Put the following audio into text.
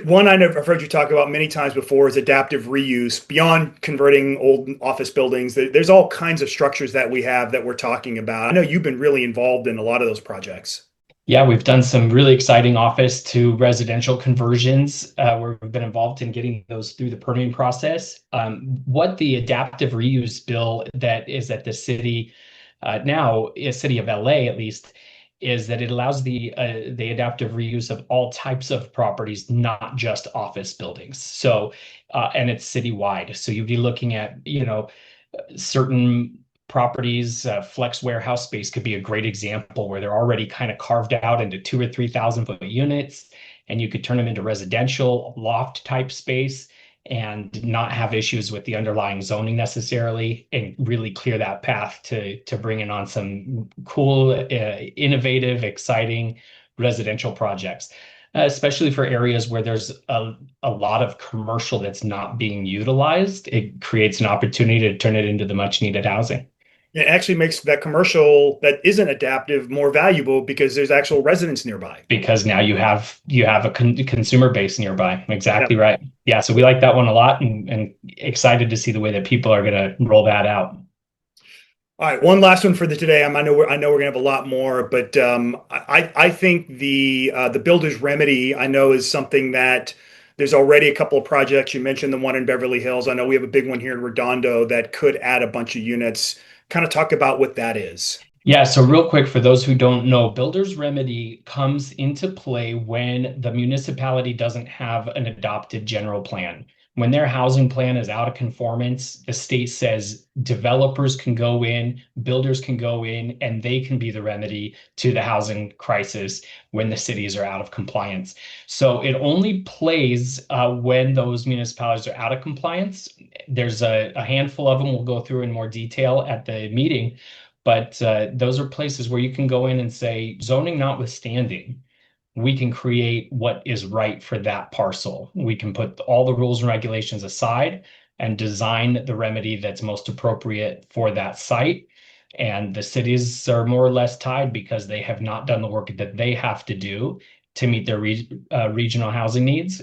One I've heard you talk about many times before is adaptive reuse. Beyond converting old office buildings, there's all kinds of structures that we have that we're talking about. I know you've been really involved in a lot of those projects. Yeah, we've done some really exciting office to residential conversions where we've been involved in getting those through the permitting process. What the adaptive reuse bill that is at the city now, is city of LA at least, is that it allows the adaptive reuse of all types of properties, not just office buildings. So, and it's citywide. So you'd be looking at, certain properties. Flex warehouse space could be a great example where they're already kind of carved out into 2 or 3,000 foot units, and you could turn them into residential loft type space and not have issues with the underlying zoning necessarily, and really clear that path to bringing on some cool, innovative, exciting residential projects, especially for areas where there's a lot of commercial that's not being utilized. It creates an opportunity to turn it into the much needed housing. It actually makes that commercial that isn't adaptive more valuable because there's actual residents nearby. Because now you have a consumer base nearby. Yeah. Exactly right. Yeah, so we like that one a lot, and excited to see the way that people are going to roll that out. All right, one last one for the today. I know we're gonna have a lot more, but I think the builder's remedy I know is something that there's already a couple of projects. You mentioned the one in Beverly Hills. I know we have a big one here in Redondo that could add a bunch of units. Kind of talk about what that is. Yeah, so real quick, for those who don't know, builder's remedy comes into play when the municipality doesn't have an adopted general plan. When their housing plan is out of conformance, the state says developers can go in, builders can go in, and they can be the remedy to the housing crisis when the cities are out of compliance. So it only plays when those municipalities are out of compliance. There's a handful of them we'll go through in more detail at the meeting, but those are places where you can go in and say, zoning notwithstanding, we can create what is right for that parcel. We can put all the rules and regulations aside and design the remedy that's most appropriate for that site. And the cities are more or less tied because they have not done the work that they have to do to meet their regional housing needs.